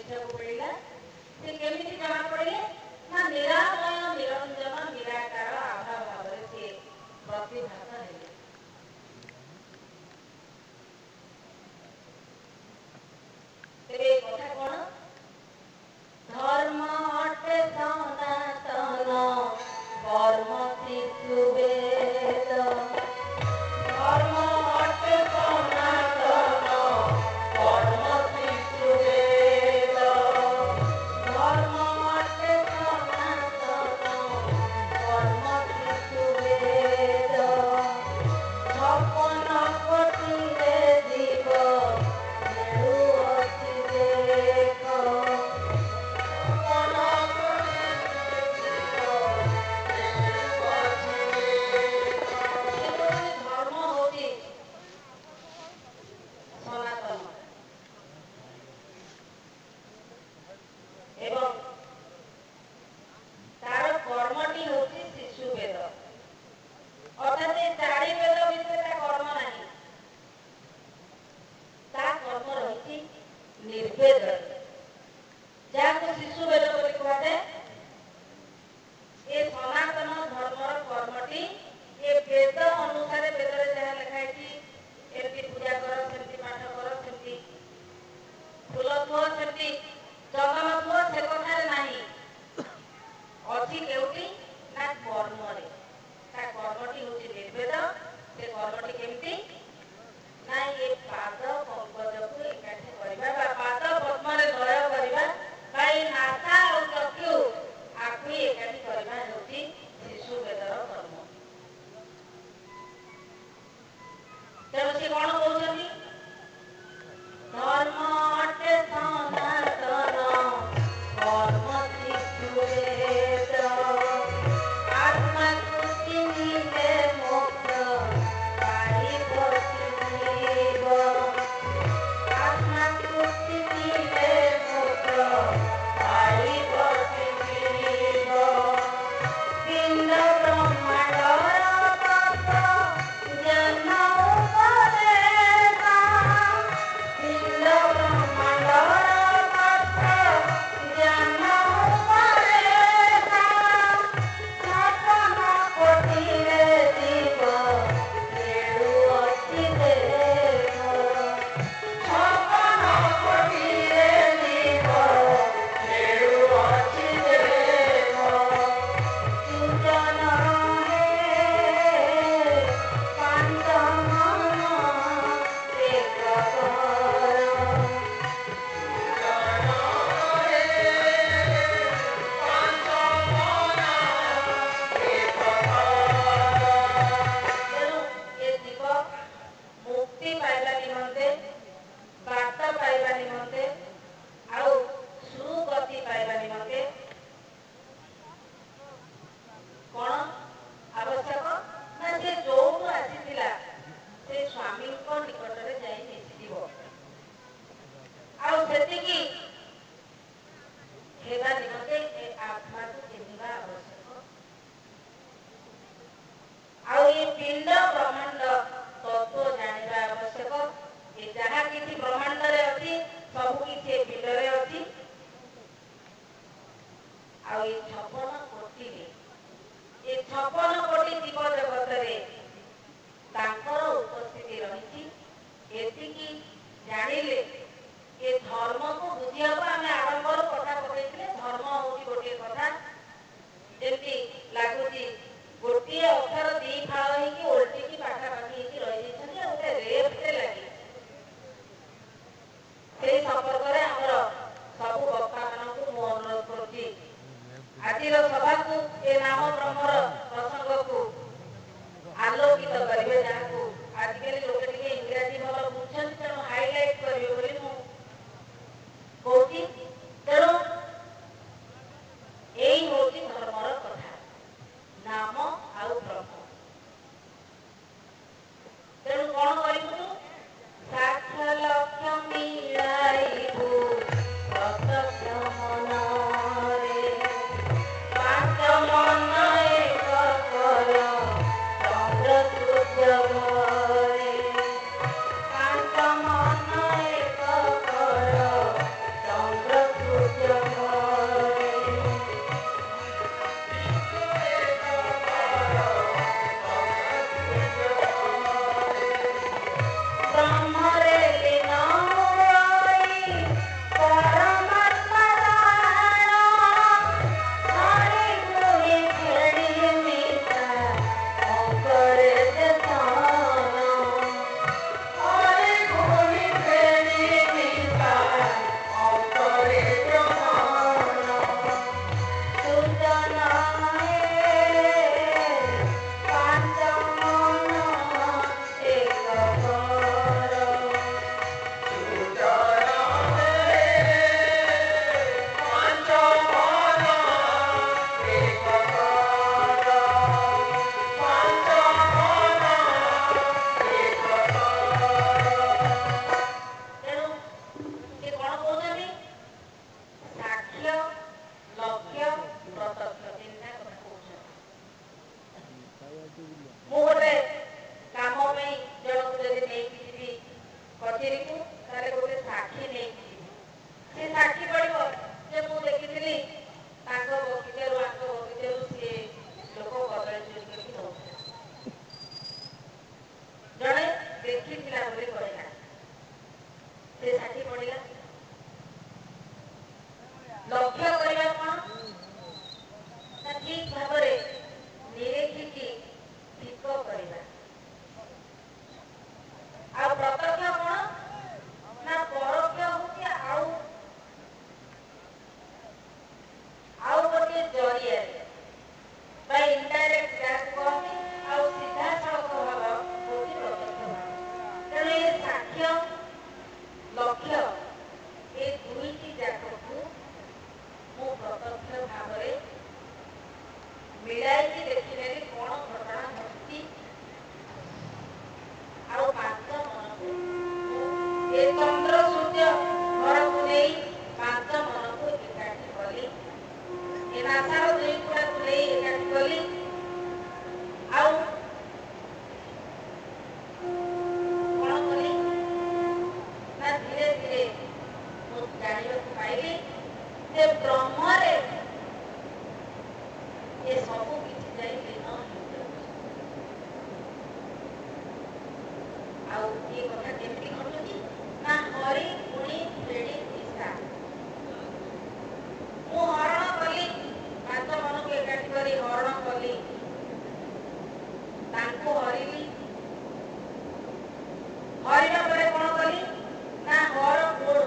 ଦେଖିବାକୁ ମିଳିଲା। ସେ କେମିତି ଜଣା ପଡ଼ିଲେ ନା ନିରାମୟ ନିରଞ୍ଜନ ନିରାକାର ଆଭା ଭାବରେ ସେ ପ୍ରତିଭାତ ହେଲେ। ତେବେ ଏ କଥା କ'ଣ? ଧର୍ମ ଅଟେ ସନାତନ କର୍ମ ଶିଶୁ ବେଦ। ଧର୍ମ ଅଟେ ସନାତନ କର୍ମ ଶିଶୁ ବେଦ। ଧର୍ମ ଅଟେ ସନାତନ କର୍ମ ଶିଶୁ ବେଦ। ଛପନ କୋଟିରେ ଜୀବ ମିଳୁଅଛି ଦେଖ। ଛପନ କୋଟିରେ ଜୀବ ମିଳୁଅଛି ଦେଖ। ଧର୍ମ ହଉଛି ସନାତନ ଏବଂ ତାର କର୍ମଟି ହଉଛି ଶିଶୁ ବେଦ। ଅର୍ଥାৎ ଏ ଚାରି ବେଦ ଭିତରେ ତା କର୍ମ ନାହିଁ, ତା କର୍ମ ରହିଛି ନିର୍ବେଦରେ, ଯାହାକୁ ଶିଶୁ ବେଦ ବୋଲି କୁହାଯାଏ। ଏ ସନାତନ ଧର୍ମର କର୍ମଟି ଏ ବେଦ ଅନୁସାରେ, ବେଦରେ ଯାହା ଲେଖା ହେଇଛି, ଏମିତି ପୂଜା କର, ସେମିତି ପାଠ କର, ସେମିତି ଫୁଲ ଥୁଅ, ସେମିତି ଚନ୍ଦନ ଥୁଅ, ସେ କଥାରେ ନାହିଁ। ଅଛି କେଉଁଠି ନା କର୍ମରେ। ତା କର୍ମଟି ହଉଛି ନିର୍ବେଦ। ସେ କର୍ମଟି କେମିତି ନା ଏ ପାଦ ପଙ୍କଜକୁ ଏକାଠି କରିବା ବା ପାଦ ପଦ୍ମରେ ଲୟ କରିବା ବା ଏ ନାସା ଆଉ ଚକ୍ଷୁ ଆଖି ଏକାଠି କରିବା ହେଉଛି ଶିଶୁ ବେଦର କର୍ମ। ତେଣୁ ସେ କ'ଣ କହୁଛନ୍ତି? ଧର୍ମ ଅଟେ ସନାତନ କର୍ମ ଶିଶୁ ବେଦ। ଆତ୍ମାକୁ ଚିହ୍ନିଲେ ମୋକ୍ଷ ପାଇବ ଜୀବ। ଆତ୍ମାକୁ ଚିହ୍ନିଲେ ମୋକ୍ଷ ପାଇବ ଜୀବ। ପିଣ୍ଡ ବ୍ରହ୍ମାଣ୍ଡର ତତ୍ତ୍ୱ ଜ୍ଞାନ ଉପଦେଶ। ପିଣ୍ଡ ବ୍ରହ୍ମାଣ୍ଡର ତତ୍ତ୍ୱ ଜ୍ଞାନ ଉପଦେଶ। ଛପନ କୋଟିରେ ଜୀବ ମିଳୁଅଛି ଦେଖ। ଛପନ କୋଟିରେ ଜୀବ ମିଳୁଅଛି ଦେଖ। ସୂଚନ ହେ ପାଞ୍ଚ ମନ ଏକ କର। ତେଣୁ ଏ ଜୀବ ମୁକ୍ତି ପାଇବା ନିମନ୍ତେ, ବାଟ ପାଇବା ନିମନ୍ତେ ଆଉ ସୁଗତି ପାଇବା ନିମନ୍ତେ କ'ଣ ଆବଶ୍ୟକ ନା ସେ ଯୋଉଠୁ ଆସିଥିଲା ସେ ସ୍ୱାମୀଙ୍କ ନିକଟରେ ଯାଇ ମିଶିଯିବ। ଆଉ ସେତିକି ହେବା ନିମନ୍ତେ ଏ ଆତ୍ମାକୁ ଚିହ୍ନିବା ଆବଶ୍ୟକ। ଆଉ ଏ ପିଣ୍ଡ ବ୍ରହ୍ମାଣ୍ଡ ତତ୍ତ୍ୱ ଜାଣିବା ଆବଶ୍ୟକ। ଏ ଯାହା କିଛି ବ୍ରହ୍ମାଣ୍ଡରେ ଅଛି ସବୁ କିଛି ଏ ପିଣ୍ଡରେ ଅଛି। ଆଉ ଏ 56 କୋଟିରେ, ଏ 56 କୋଟି ଜୀବ ଜଗତରେ ତାଙ୍କର ଉପସ୍ଥିତି ରହିଛି। ଏତିକି ଜାଣିଲେ ଏ ଧର୍ମକୁ ବୁଝି ହବ। ଆମେ ଆରମ୍ଭରୁ କଥା ପକେଇଥିଲେ ଧର୍ମ ହଉଛି ଗୋଟିଏ କଥା, ଯେମିତି ଲାଗୁଛି ଗୋଟିଏ ଅକ୍ଷର ଦି ଫାଳ ହେଇକି ଓଲଟିକି ପାଖାପାଖି ହେଇକି ରହିଯାଇଛନ୍ତି ଆଉ ଗୋଟେ ରେଫ୍ଟେ ଲାଗିଛି। ସେଇ ସମ୍ପର୍କରେ ଆମର ସବୁ ବକ୍ତାମାନଙ୍କୁ ମୁଁ ଅନୁରୋଧ କରୁଛି, ଆଜିର ସଭାକୁ ଏ ନାମ ବ୍ରହ୍ମର ପ୍ରସଙ୍ଗକୁ ଆଲୋକିତ କରିବେ। ଯାହାକୁ ଆଜିକାଲି ଲୋକେ ଟିକେ ଇଂରାଜୀ ଭଲ ବୁଝୁଛନ୍ତି, ତେଣୁ ହାଇଲାଇଟ୍ କରିବେ ବୋଲି ମୁଁ କହୁଛି। ତେଣୁ ଏଇ ହଉଛି ଧର୍ମର କଥା, ନାମ ଆଉ ବ୍ରହ୍ମ। ତେଣୁ କ'ଣ କରିବୁ ତୁ? ସାକ୍ଷ ଲକ୍ଷ୍ୟ ମିଳାଇବୁ ପ୍ରତ୍ୟକ୍ଷ ମନରେ। ପାଞ୍ଚ ମନ ଏକ ସାକ୍ଷୀ ପଡ଼ିବ ଯେ ମୁଁ ଦେଖିଥିଲି ତାଙ୍କ ବଗିଚାରୁ ଆଙ୍କ ବଗିଚାରୁ ସିଏ ଲୋକ କଦଳୀ ଚୋରି କରିକି ନଉଥିଲେ। ଜଣେ ଦେଖିଥିଲା ବୋଲି କହିଲା, ସେ ସାକ୍ଷୀ ପଡ଼ିଲା। ଲକ୍ଷ୍ୟ କରିବା କଣ ନା ଠିକ ଭାବରେ ନିରେଖିକି ଠିକ କରିବା। ଆଉ ପ୍ରତ୍ୟକ୍ଷ କଣ ନା ପରୋକ୍ଷ ହଉଛି ଆଉ ଗୋଟିଏ ଜରିଆରେ ବା ଇନଡାଇରେକ୍ଟ ଯାହାକୁ କହନ୍ତି, ଆଉ ସିଧାସଳଖ ଭାବ ହଉଛି ପ୍ରତ୍ୟକ୍ଷ ଭାବ। ତେଣୁ ଏ ସାକ୍ଷ୍ୟ ଲକ୍ଷ୍ୟ ଏ ଦୁଇଟି ଯାକକୁ ମୁଁ ପ୍ରତ୍ୟକ୍ଷ ଭାବରେ ମିଳାଇକି ଦେଖିନେଲି କଣ ଘଟଣା ଘଟିଛି। ଆଉ ପାଞ୍ଚ ମନକୁ ଏ ଚନ୍ଦ୍ର ସୂର୍ଯ୍ୟ ଘରକୁ ନେଇ ପାଞ୍ଚ ମନକୁ ଏକାଠି କଲି। ଏ ନାସାର ଦୁଇ କୁଳାକୁ ନେଇ ଏକାଠି କଲି। ଆଉ କଣ କଲି ନା ଧୀରେ ଧୀରେ ମୁଁ ଜାଣିବାକୁ ପାଇଲି ଯେ ବ୍ରହ୍ମରେ ଏ ସବୁ କିଛି ଯାଇ ଲୀନ ହେଇଯାଉଛି। ଆଉ ଏ କଥା କେମିତି ଘଟୁଛି ନା ହରି ଗୁଣି ଫେଡ଼ି ମିଶା। ମୁଁ ହରଣ କଲି, ପାଞ୍ଚ ମନକୁ ଏକାଠି କରି ହରଣ କଲି, ତାଙ୍କୁ ହରିଲି। ହରିବା ପରେ କଣ କଲି ନା ହର ଗୁଣ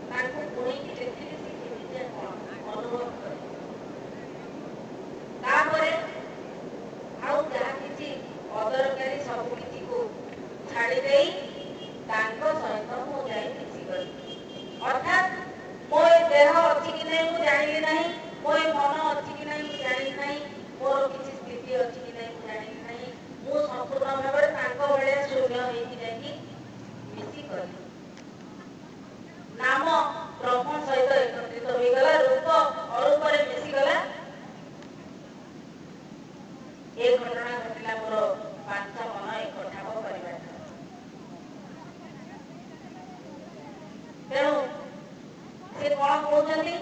ତାଙ୍କୁ ଗୁଣିକି ଦେଖିଲି ସେ କେମିତିଆ କଣ ଅନୁଭବ କଲି। ତାପରେ ଆଉ ଯାହା କିଛି ଅଦରକାରୀ ସବୁ କିଛିକୁ ଛାଡ଼ି ଦେଇ ତାଙ୍କ ସହିତ ମୁଁ ଯାଇ ମିଶିଗଲି। ଅର୍ଥାତ୍ ମୋ ଏ ଦେହ ଅଛି କି ନାହିଁ ମୁଁ ଜାଣିଲି ନାହିଁ, ମୋ ଏ ମନ ଅଛି କି ନାହିଁ ମୁଁ ଜାଣିଲି ନାହିଁ, ମୋର କିଛି ସ୍ଥିତି ଅଛି କି ନାହିଁ ମୁଁ ଜାଣିଲି ନାହିଁ। ମୁଁ ସମ୍ପୂର୍ଣ୍ଣ ଭାବରେ ତାଙ୍କ ଭଳିଆ ଶୂନ୍ୟ ହେଇକି ଯାଇକି ମିଶିଗଲି। ନାମ ବ୍ରହ୍ମ ସହିତ ଏକତ୍ରିତ ହୋଇଗଲା, ରୂପ ଅରୂପରେ ମିଶିଗଲା। ଏ ଘଟଣା ଘଟିଲା ମୋର ପାଞ୍ଚ ମନ ଏକଠାବ କରିବା ଠାରୁ। ତେଣୁ ସେ କଣ କହୁଛନ୍ତି,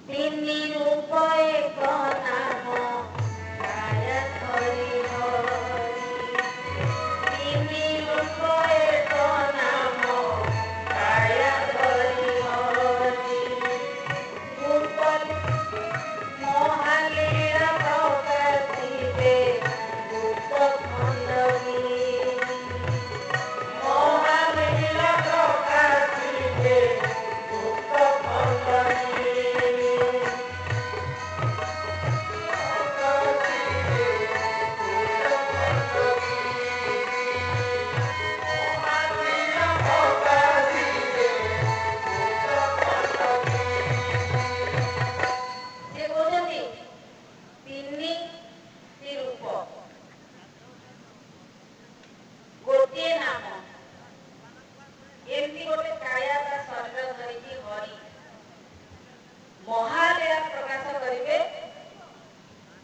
ତିନି ରୂପ ଏକ ନାମ କାୟା ହରି ହରି। ତିନି ରୂପ ଏକ ନାମ କାୟା ହରି ହରି। ରୂପ ମହାଲୀଳା ପ୍ରକାଶିବେ ଗୁପ୍ତ ଖଣ୍ଡଗିରି। ମହାଲୀଳା ପ୍ରକାଶିବେ ଗୁପ୍ତ ଖଣ୍ଡଗିରି। ସେ କହୁଛନ୍ତି ତିନିଟି ରୂପ, ଗୋଟିଏ ନାମ। ଏମିତି ଗୋଟେ କାୟା ବା ଶରୀର ଧରିକି ହରି ମହାଲୀଳା ପ୍ରକାଶ କରିବେ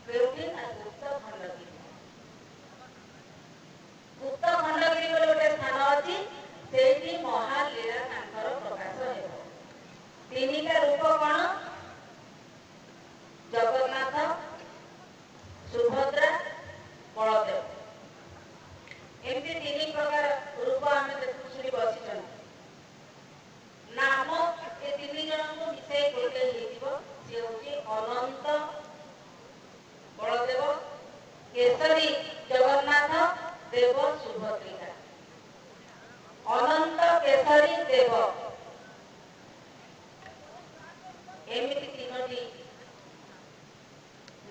କେଉଁଠି ନା ଗୁପ୍ତ ଖଣ୍ଡଗିରି। ଗୁପ୍ତ ଖଣ୍ଡଗିରି ବୋଲି ଗୋଟେ ସ୍ଥାନ ଅଛି, ସେଇଠି ମହାଲୀଳା ତାଙ୍କର ପ୍ରକାଶ ହେବ। ତିନିଟା ରୂପ କଣ? ଜଗନ୍ନାଥ, ସୁଭଦ୍ରା, ବଳଦେବ। ଏମିତି ତିନି ପ୍ରକାର ରୂପ ଆମେ ଦେଖୁ ସେଠି ବସିଛନ୍ତି। ନାମ ଏ ତିନି ଜଣଙ୍କୁ ମିଶାଇ ଗୋଟେ ହେଇଯିବ, ସେ ହଉଛି ଅନନ୍ତ ବଳଦେବ, କେଶରୀ ଜଗନ୍ନାଥ, ଦେବ ସୁଭଦ୍ରିକା। ଅନନ୍ତ କେଶରୀ ଦେବ, ଏମିତି ତିନୋଟି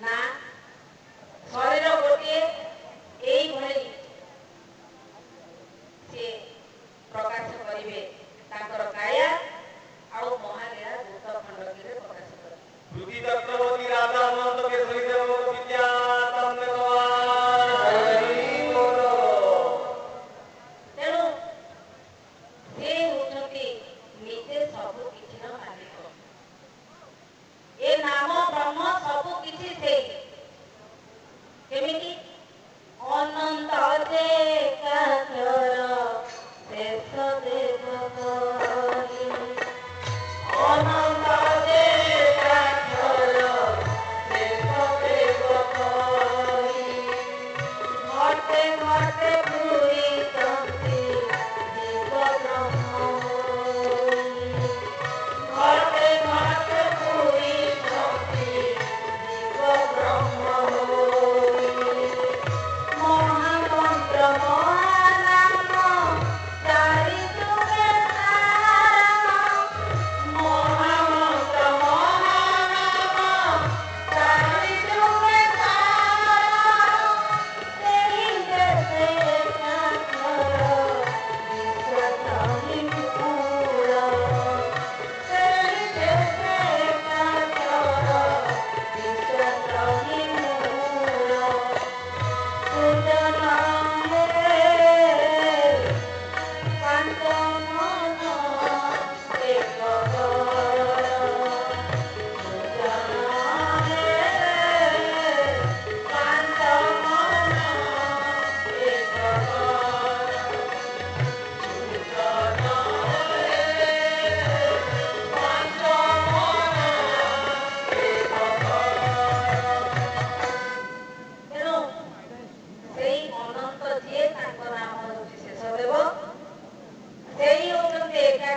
ନା। ଶରୀର ଗୋଟିଏ, ଏଇଭଳି ସେ ପ୍ରକାଶ କରିବେ ତାଙ୍କର କାୟା ଆଉ ମହାଲୀଳା ଗୁପ୍ତ ଖଣ୍ଡଗିରିରେ ପ୍ରକାଶ କରିବେ। श्रुति चक्रवर्ती राजा अनंत केसरी देव विद्या तन्मे भगवान हरि बोलो। ତେଣୁ ସେ ହେଉଛନ୍ତି ନିଜେ ସବୁ କିଛିର ମାଲିକ। ଏ ନାମ ବ୍ରହ୍ମ ସବୁ କିଛି ସେଇ। କେମିତି? ଅନନ୍ତ ଯେ ଏକାକ୍ଷର ଶେଷ ଦେବ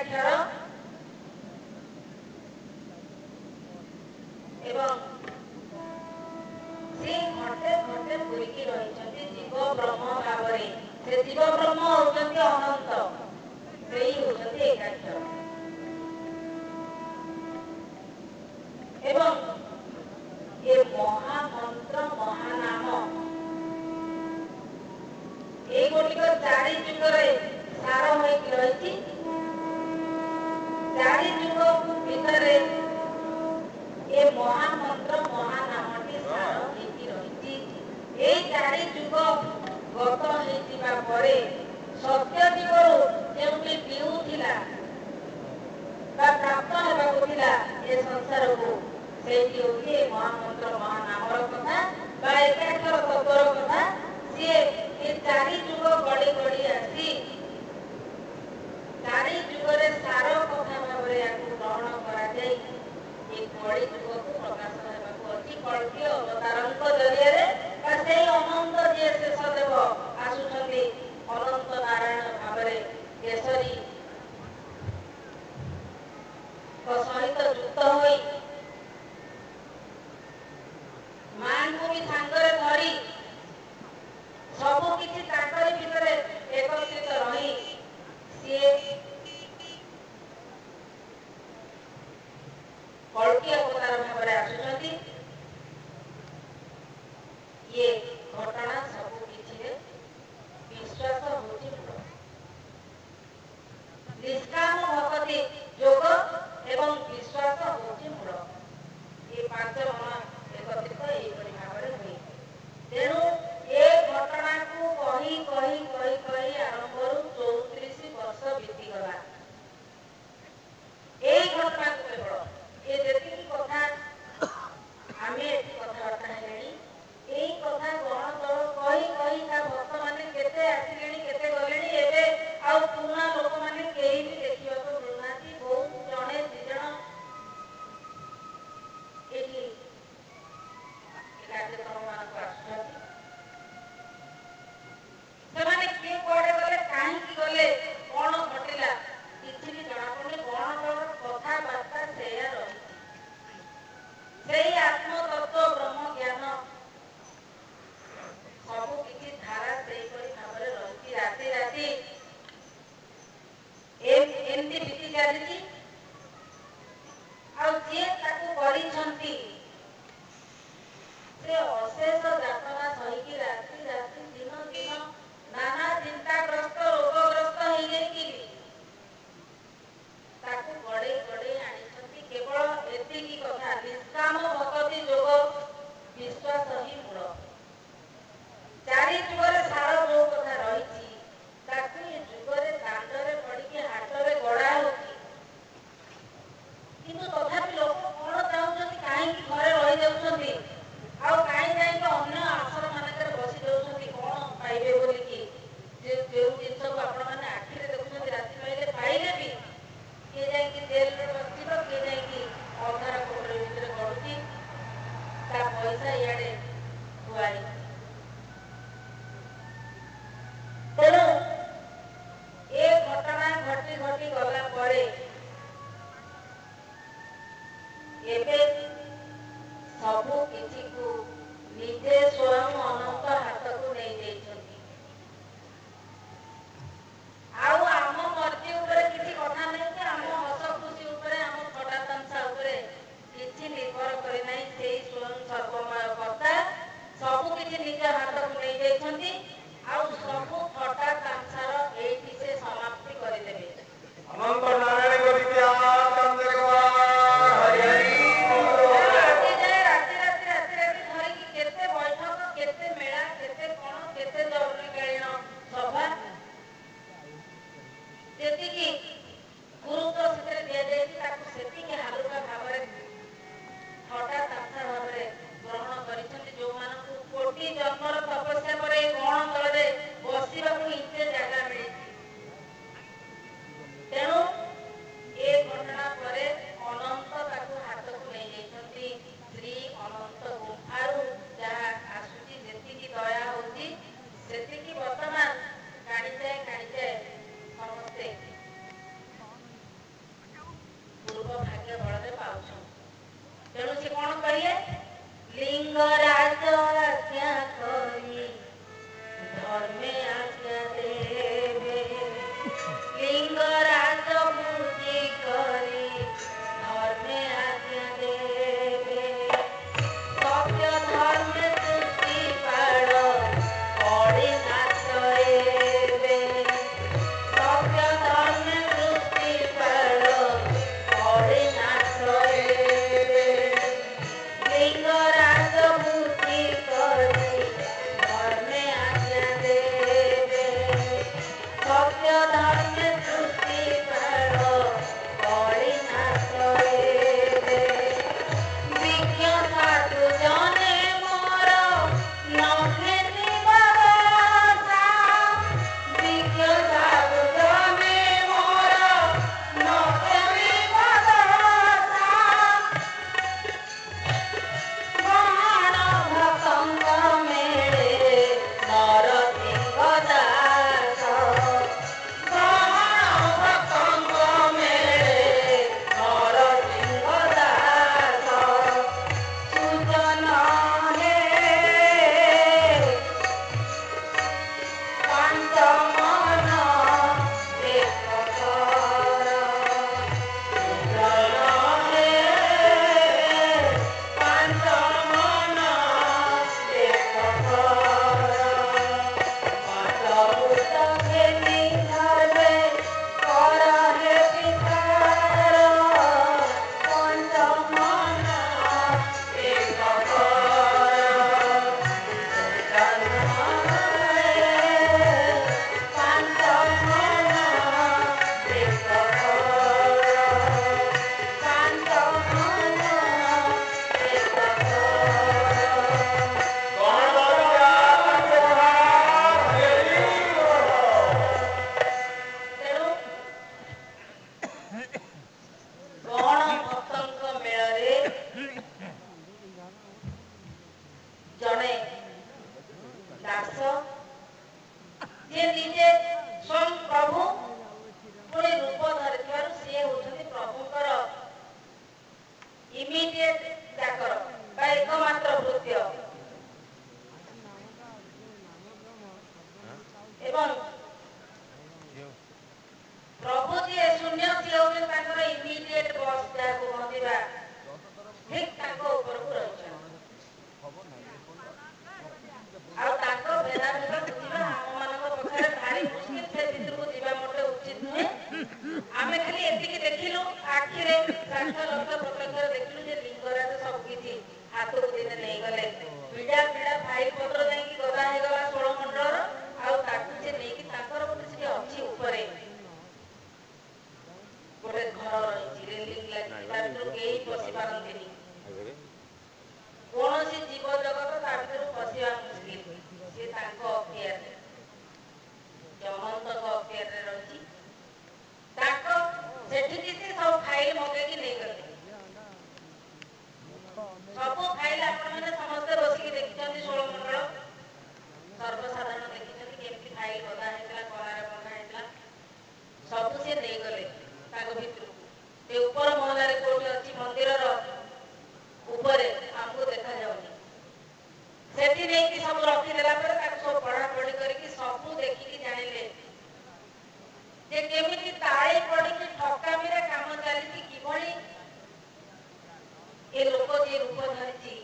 ଏକାକ୍ଷର ଏବଂ ସେ ଘଟେ ଘଟେ ପୂରିକି ରହିଛନ୍ତି ଜୀବ ବ୍ରହ୍ମ ଭାବରେ। ସେ ଜୀବ ବ୍ରହ୍ମ ହଉଛନ୍ତି ଅନନ୍ତ, ସେଇ ହଉଛନ୍ତି ଏକାକ୍ଷର। ଏବଂ ଏ ମହାମନ୍ତ୍ର ମହାନାମ ଏଇଗୁଡ଼ିକ ଚାରି ଯୁଗରେ ସାର ହୋଇକି ରହିଛି। ଚାରି ଯୁଗ ଭିତରେ ଏ ମହାମନ୍ତ୍ର ମହାନାମଟି ସାର ହେଇକି ରହିଛି। ଏଇ ଚାରି ଯୁଗ ଗତ ହେଇଯିବା ପରେ ସତ୍ୟ ଯୁଗରୁ ଯେଉଁଠି ପିଉଥିଲା ବା ପ୍ରାପ୍ତ ହେବାକୁ ଥିଲା ଏ ସଂସାରକୁ, ସେଇଠି ହଉଛି ଏ ମହାମନ୍ତ୍ର ମହାନାମର କଥା ବା ଏକାକ୍ଷର ତତ୍ଵର କଥା। ସିଏ ଏ ଚାରି ଯୁଗ ଗଡ଼ି ଗଡ଼ି ଆସି ଚାରି ଯୁଗରେ ସାର କଥା ଭାବରେ ୟାକୁ ଗ୍ରହଣ କରାଯାଇ ଏ କଳି ଯୁଗକୁ ପ୍ରକାଶ ହେବାକୁ ଅଛି। କଳ୍କୀ ଅବତାରଙ୍କ ଜରିଆରେ ବା ସେଇ ଅନନ୍ତ ଯିଏ ଶେଷ ଦେବ ଆସୁଛନ୍ତି ଅନନ୍ତ ନାରାୟଣ ଭାବରେ କେଶରୀ ସହିତ ଯୁକ୍ତ ହୋଇ ମାଙ୍କୁ ବି ସାଙ୍ଗରେ ଧରି ସବୁ କିଛି ତାଙ୍କରି ଭିତରେ ଏକତ୍ରିତ ରହି ସିଏ କଳ୍କୀ ଅବତାର ଭାବରେ ଆସୁଛନ୍ତି। ଇଏ ଘଟଣା ସବୁ କିଛିରେ ବିଶ୍ୱାସ ହେଉଛି ମୂଳ। ନିଷ୍କାମ ଭକ୍ତି ଯୋଗ ଏବଂ ବିଶ୍ୱାସ ହେଉଛି ମୂଳ। ଏ ପାଞ୍ଚ ମନ ଏକତ୍ରିତ ଏହିପରି ଭାବରେ ହୁଏ। ତେଣୁ ଏ ଘଟଣାକୁ କହି କହି କହି କହି ଆରମ୍ଭରୁ 34 ବର୍ଷ ବିତିଗଲା। ଏଇ ଘଟଣାକୁ କେବଳ ଏ ଯେତିକି କଥା ଆମେ ଏଠି କଥାବାର୍ତ୍ତା ହେଲେଣି, ଏଇ କଥା ଗଣ ଦଳ କହି କହି ତା ଭକ୍ତମାନେ କେତେ ଆସିଲେଣି କେତେ ଗଲେଣି। ଏବେ ଆଉ ପୁରୁଣା ଲୋକମାନେ କେହି ବି ଦେଖିବାକୁ ମିଳୁନାହାନ୍ତି। ବହୁତ ଜଣେ ଦି ଜଣ ଏଠି କାର୍ଯ୍ୟକ୍ରମ ମାନଙ୍କୁ ଆସୁଛନ୍ତି। ସେମାନେ କିଏ କୁଆଡେ ଗଲେ, କାହିଁକି ଗଲେ, କଣ ଘଟିଲା କିଛି ବି ଜଣାପଡୁନି। ଗଣ ଦଳର କଥାବାର୍ତ୍ତା ସେଇଆ ରହିଛି। ସେଇ ଆତ୍ମତତ୍ଵ ବ୍ରହ୍ମ ଜ୍ଞାନ ସବୁ କିଛି ଧାରା ସେଇପରି ଭାବରେ ରହିଛି। ରାତି ରାତି ଏମିତି ବିତି ଚାଲିଛି। ଆଉ ଯିଏ ତାକୁ କରିଛନ୍ତି ସେ ଅଶେଷ ଯାତନା ସହିକି ରାତି ରାତି ଦିନ ଦିନ ନାନା ଚିନ୍ତାଗ୍ରସ୍ତ ରୋଗଗ୍ରସ୍ତ ହେଇଯାଇକି ତାକୁ ଗଡେଇ ଗଡେଇ ଆଣିଛନ୍ତି। କେବଳ ଏତିକି କଥା, ନିଷ୍କାମ ଭକ୍ତି ଯୋଗ ବିଶ୍ୱାସ ହିଁ ମୂଳ। ଚାରି ଯୁଗରେ ସାର ଯୋଉ କଥା ରହିଛି ତାକୁ ଏ ଯୁଗରେ ଦାଣ୍ଡରେ ପଡିକି ହାଟରେ ଗଡା ହଉଛି। କିନ୍ତୁ ତଥାପି ଲୋକ କଣ ଚାହୁଁଛନ୍ତି, କାହିଁକି आमे खाली एतिकी देखिलु आखिरे साक्ष लक्ष प्रत्यक्ष देखिलु जे लिंगराज सब किछि हाथ को दिने नहीं गले पीड़ा पीड़ा फाइल पत्र जाई कि गदा हे गला 16 मंडलर आ ताकू जे नहीं कि ताकर गोटे से अछि ऊपरे गोटे घर रही रेलिंग लागी ता भीतर केही पसी पारंतिनी कौन सी जीव जगत ता भीतर पसिया मुश्किल से ताको अफियर जमंत को अफियर रे रही ताको सेठी किसी सब फाइल मगे कि नहीं गले सब फाइल आपण माने समस्त बसी कि देखिछन्ती 16 मंडल सर्वसाधारण देखिछन्ती केमती फाइल बदा हेतला कोनारे बंधा हेतला सब से नहीं गले ताको भीतर ते ऊपर महला रे कोठी अछि मंदिर रो ऊपर हमको देखा जाउनी सेठी नहीं कि सब रखी देला पर ताको सब पढ़ा पढ़ी करके सब देखि कि जानिले जे केमिति ताळे पड़ी कि ठकामी रे काम चली कि भली ए लोक जे रूप धरिछि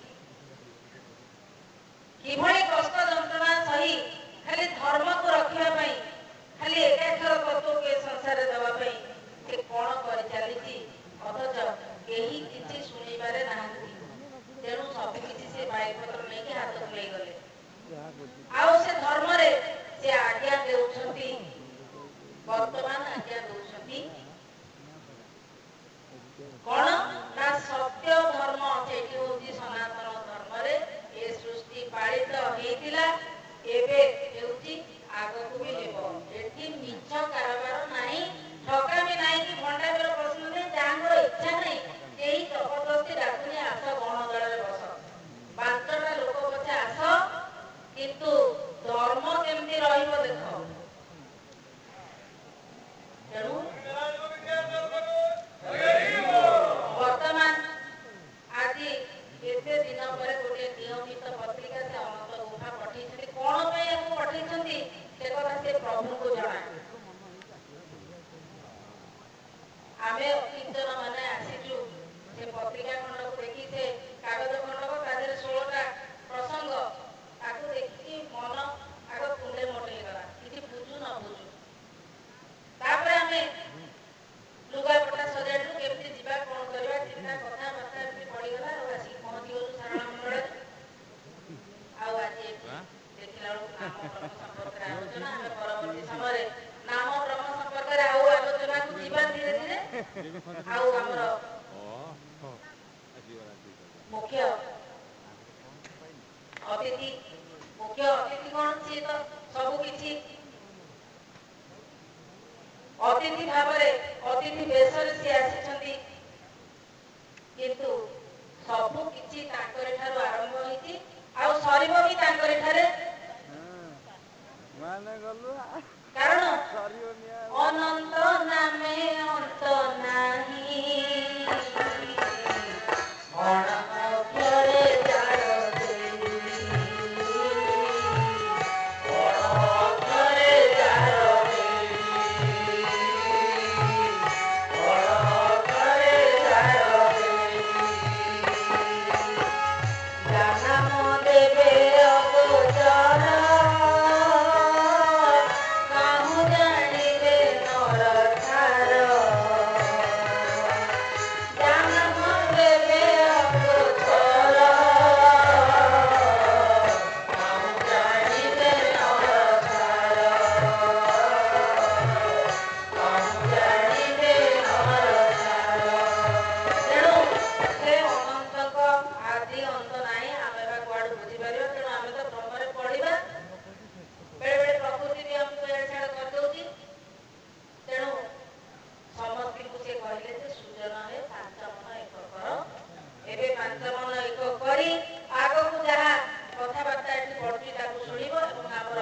कि भली कष्ट जंत्रणा सही खाली धर्म को रखिया पई खाली एकाक्षर तत्व के संसार देवा पई से कोन कर चलीछि अथच केही किछि सुनिबारे नाहंती तेणु सब किछि से बाइक पत्र नहीं के हाथ में गले आउ से धर्म रे से आज्ञा देउछंती वर्तमान आज्ञा देउछंती कोन ना सत्य धर्म सेठी होती सनातन धर्म रे ए सृष्टि पालित हेतिला एबे हेउची आगो भी हेबो एठी मिछ कारबार नाही ठकामी नाही कि भंडार प्रश्न नहीं जांगर इच्छा नहीं केही जबरदस्ती डाकुनी आस गण दल रे बस बांचटा लोक पछे आस किंतु धर्म केमती रहिबो देखो तेणु वर्तमान आज एते दिन पर गोटे नियमित पत्रिका से अनंत गुफा पठेइछथि कोन पे याको पठेइछथि से कथा से प्रभु को जଣା आमे किंचन माने आसीजु से पत्रिका खंड को देखि से कागज खंड को ताजरे 16 टा प्रसंग ताको देखि मन आगो कुंडे मोटे गला किछि बुझु न बुझु तापर आमे लुगा पटा सजाडु केमति जीवा कोन करबा चिंता कथा बार्ता एमति पड़ी गला और आसी पहुंची गलु सारण मंडल आउ आज देखिला नाम ब्रह्म संपर्क रे आलोचना हमें परवर्ती समय नाम ब्रह्म संपर्क रे आउ आलोचना को जीवा धीरे धीरे आउ हमर मुख्य अतिथि कोन छी तो सब किछि अतिथि भावरे अतिथि बेसर से आसीछंती किंतु सब किछि तांकरे ठारो आरंभ होईछि आ सरीबो भी तांकरे ठारे माने गलु कारण सरीबो अनंत नामे अंत नाही अणअक्षरे जाणते अणअक्षरे जाणते अणअक्षरे जाणते जन्म देवे अगोचर काहु जानिबे नर ठार जन्म देवे अगोचर काहु जानिबे नर ठार काहु जानिबे नर ठार तेणु से अनंतक आदि अंत नाही आमे बा कुआड बुझी परिबा तेणु आमे तो ब्रह्मरे पढिबा बेले बेले प्रकृति भी हमको एड छाड़ कर दउची तेणु समस्त को से कहले जे सुजन है पांच मन एक कर एबे पांच मन एक करी आगो को जहा कथा बार्ता एठी पडची ताकू सुनिबो एवं हमर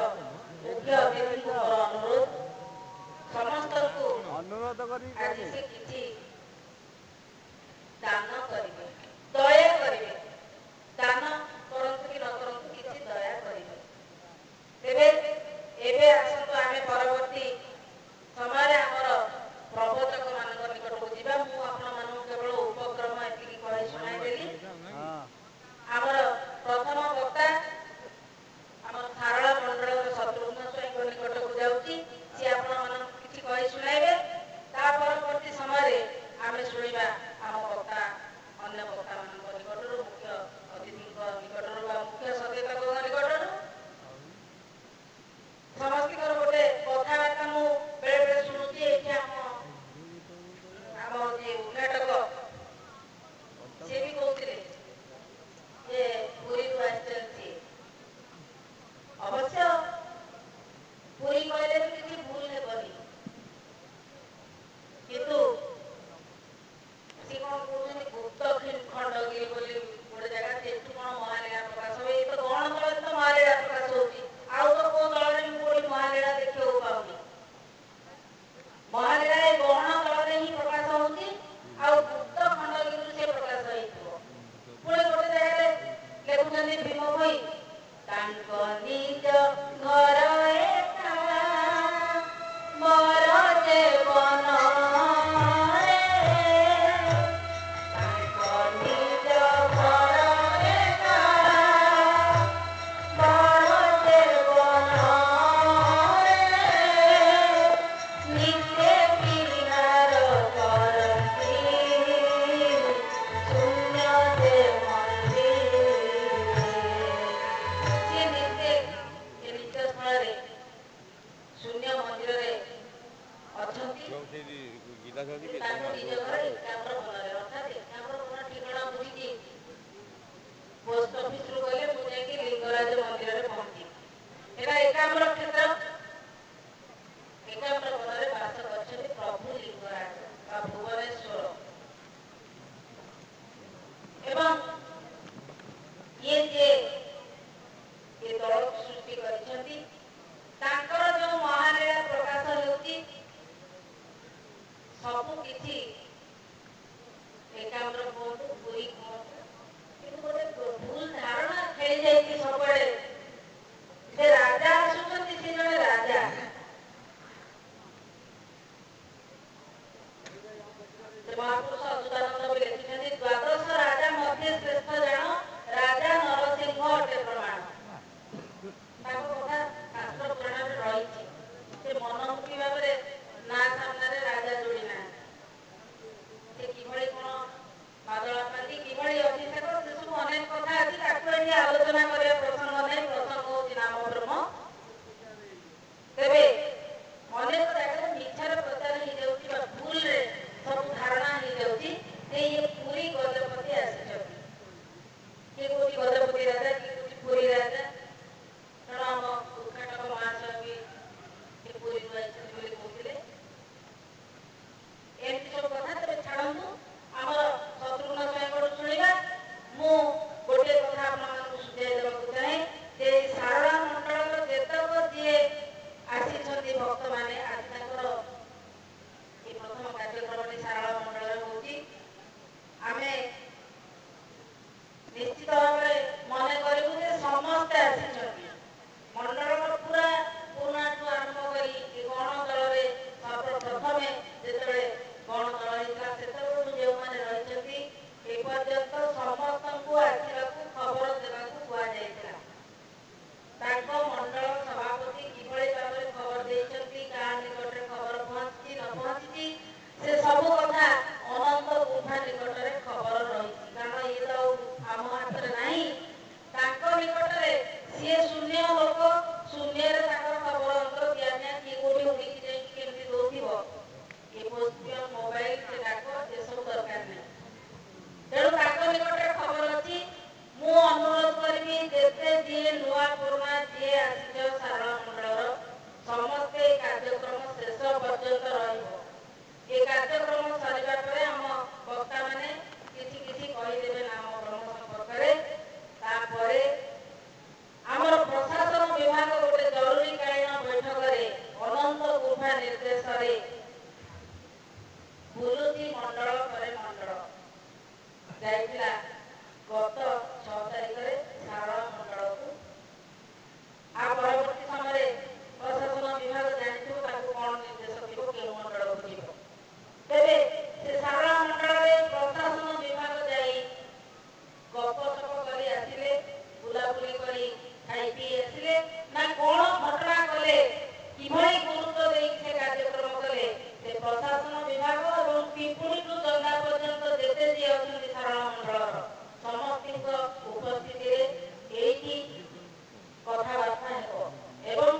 मुख्य अतिथि को अनुरोध समस्त को अनुरोध करी आज से किछि दान करिवे दया करिवे दान करंतु कि न करंतु किछि दया करिवे तेबे एबे आसंतु आमे परवर्ती समय हमर प्रबोधक मानक निकट को जिबा मु आपन मानक केवल उपक्रम एतिकी कहि सुनाई देली हमर प्रथम वक्ता हमर सारला मंडल शत्रुघ्न स्वयं निकट को जाउची से आपन मानक किछि कहि सुनाइबे ତାକୁ ନିଜ ଘର ଏକାମ୍ର ବନରେ ଅର୍ଥାତ୍ ଏକାମ୍ର ବନ ଠିକଣା ବୁଝିକି ପୋଷ୍ଟ ଅଫିସରୁ ଗଲେ ମୁଁ ଯାଇକି ଲିଙ୍ଗରାଜ ମନ୍ଦିରରେ ପହଞ୍ଚିବି। ଏଟା ଏକାମ୍ର କ୍ଷେତ୍ର। ଏକାମ୍ର ବନରେ ବାସ କରିଛନ୍ତି ପ୍ରଭୁ ଲିଙ୍ଗରାଜ ବା ଭୁବନେଶ୍ୱର। ଏବଂ ଇଏ ଯେ ଏ ଦଳକୁ ସୃଷ୍ଟି କରିଛନ୍ତି, ତାଙ୍କର ଯେଉଁ ମହାଲୀଳା ପ୍ରକାଶ ହେଉଛି ସବୁ କିଛି ଏକାମ୍ର କୁହନ୍ତୁ, ପୁରୀ କୁହନ୍ତୁ, କିନ୍ତୁ ଗୋଟେ ଭୁଲ ଧାରଣା ଖେଳି ଯାଇଛି ସବୁଆଡେ ଯେ ରାଜା ଆସୁଛନ୍ତି, ସେ ଜଣେ ରାଜା। ସେ ମହାପୁରୁଷ ଅଚ୍ୟୁତାନନ୍ଦ ବି ଲେଖିଛନ୍ତି, ଦ୍ୱାଦଶ ରାଜା ମଧ୍ୟ ଶ୍ରେଷ୍ଠ ଜାଣ, ରାଜା ନରସିଂହ ଅଟେ ପ୍ରମାଣ। ତାଙ୍କ କଥା ଶାସ୍ତ୍ର ପୁରାଣରେ ରହିଛି। ସେ ମନମୁଖୀ ଭାବରେ ନା ସାମ୍ନାରେ ରାଜା ଯୋଡ଼ି ନାହାନ୍ତି। ସେ କିଭଳି କଣ ବାଦଳା ପାନ୍ତି, କିଭଳି ଅଭିଷେକ, ସେସବୁ ଅନେକ କଥା ଅଛି। ତାକୁ ଏଠି ଆଲୋଚନା କରିବା ପ୍ରସଙ୍ଗ ନାହିଁ। ପ୍ରସଙ୍ଗ ହେଉଛି ନାମ ବ୍ରହ୍ମ। ତେବେ ଅନେକ ଜାଗାରେ ମିଥ୍ୟାର ପ୍ରଚାର ହେଇଯାଉଛି ବା ଭୁଲରେ ସବୁ ଧାରଣା ହେଇଯାଉଛି ଯେ ଇଏ ପୁରୀ ଗଜପତି ଆସିଛନ୍ତି। କିଏ କହୁଛି ଗଜପତି ରାଜା, କିଏ କହୁଛି ପୁରୀ ରାଜା। ତେଣୁ ଆମ ଉଦ୍ଘାଟକ ମହାଶୟ ବି ସେ ପୁରୀରୁ ଆସିଛନ୍ତି ବୋଲି କହୁଥିଲେ। ଏମିତି ସବୁ କଥା। ତେବେ ଛାଡ଼ନ୍ତୁ, ଆମର ଶତ୍ରୁଘ୍ନ ସ୍ୱାଇଁଙ୍କଠୁ ଶୁଣିବା। ମୁଁ ଗୋଟିଏ କଥା ଆପଣମାନଙ୍କୁ ସୂଚାଇ ଦେବାକୁ ଚାହେଁ ଯେ ଶାରଳା ମଣ୍ଡଳର ଯେତେକ ଯିଏ ଆସିଛନ୍ତି ଭକ୍ତମାନେ, ଆଜି ତାଙ୍କର ଏ ପ୍ରଥମ କାର୍ଯ୍ୟକ୍ରମଟି ଶାରଳା ମଣ୍ଡଳରେ ହେଉଛି। ଆମେ ନିଶ୍ଚିତ ଭାବରେ ମନେ କରିବୁ ଯେ ସମସ୍ତେ ଆସିଛନ୍ତି। ମଣ୍ଡଳର ପୁରା ପୁରୁଣାଠୁ ଆରମ୍ଭ କରି ଏ ଗଣ ଦଳରେ ସର୍ବପ୍ରଥମେ ଯେତେବେଳେ ଗଣ ଦଳ ହେଇଥିଲା ସେତେବେଳକୁ ଯେଉଁମାନେ ରହିଛନ୍ତି ଏପର୍ଯ୍ୟନ୍ତ ସମସ୍ତଙ୍କୁ ଆସିବାକୁ ଖବର ଦେବାକୁ କୁହାଯାଇଥିଲା। ତାଙ୍କ ମଣ୍ଡଳ ସଭାପତି କିଭଳି ଭାବରେ ଖବର ଦେଇଛନ୍ତି, ଗାଁ ନିକଟରେ ଖବର ପହଞ୍ଚିଛି ନ ପହଞ୍ଚିଛି, ସେ ସବୁ କଥା ଅନନ୍ତ ଗୁମ୍ଫା ନିକଟରେ ଖବର ରହିଛି। କାରଣ ଇଏ ତ ଆଉ ଆମ ହାତରେ ନାହିଁ। ତାଙ୍କ ନିକଟରେ ସିଏ ଶୂନ୍ୟ ଲୋକ, ଶୂନ୍ୟରେ ତାଙ୍କର ଖବର ଅନ୍ତର ଦିଆ ନିଆ, କିଏ କୋଉଠି ଉଡ଼ିକି ଯାଇକି କେମିତି ଦଉଥିବ, ଏ ପୋଷ୍ଟ ମୋବାଇଲ, ସେ ଡାକ, ଏସବୁ ଦରକାର ନାହିଁ। ତେଣୁ ତାଙ୍କ ନିକଟରେ ଖବର ଅଛି। ମୁଁ ଅନୁରୋଧ କରିବି, ଯେତେ ଯିଏ ନୂଆ ପୁରୁଣା ଯିଏ ଆସିଛ ଶାରଳା ମଣ୍ଡଳର, ସମସ୍ତେ ଏ କାର୍ଯ୍ୟକ୍ରମ ଶେଷ ପର୍ଯ୍ୟନ୍ତ ରହିବ। ଏ କାର୍ଯ୍ୟକ୍ରମ ସରିବା ପରେ ଆମ ବକ୍ତାମାନେ କିଛି କିଛି କହିଦେବେ ନାମ ବ୍ରହ୍ମ ସମ୍ପର୍କରେ। ତାପରେ ଆମର ପ୍ରଶାସନ ବିଭାଗ ଗୋଟେ ଜରୁରୀକାଳୀନ ବୈଠକରେ ଅନନ୍ତ ଗୁମ୍ଫା ନିର୍ଦ୍ଦେଶରେ ବୁଲୁଛି ମଣ୍ଡଳ ପରେ ମଣ୍ଡଳ ଯାଇଥିଲା ଗତ 6 ତାରିଖରେ ଶାରଳା ମଣ୍ଡଳକୁ। ଆ ପରବର୍ତ୍ତୀ ସମୟରେ ପ୍ରଶାସନ ବିଭାଗ ଜାଣିଥିବ ତାକୁ କଣ ନିର୍ଦ୍ଦେଶ ଥିବ, କେଉଁ ମଣ୍ଡଳକୁ ଯିବ। ତେବେ ସେ ଶାରଳା ମଣ୍ଡଳରେ ପ୍ରଶାସନ ବିଭାଗ ଯାଇ ଗପସପ କରି ଆସିଲେ, ବୁଲାବୁଲି କରି ଖାଇ ପିଇ ଆସିଲେ ନା କଣ ଘଟଣା କଲେ, କିଭଳି ଗୁରୁତ୍ୱ ଦେଇକି ସେ କାର୍ଯ୍ୟକ୍ରମ କଲେ, ସେ ପ୍ରଶାସନ ବିଭାଗ ଏବଂ ପିମ୍ପୁଡ଼ିଠୁ ଜଙ୍ଗା ପର୍ଯ୍ୟନ୍ତ ଯେତେ ଯିଏ ଅଛନ୍ତି ଶାରଳା ମଣ୍ଡଳର ସମସ୍ତଙ୍କ ଉପସ୍ଥିତିରେ ଏଇଠି କଥାବାର୍ତ୍ତା ହେବ ଏବଂ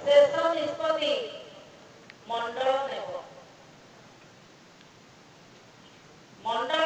ଶେଷ ନିଷ୍ପତ୍ତି ମଣ୍ଡଳ ନେବ। ମଣ୍ଡଳ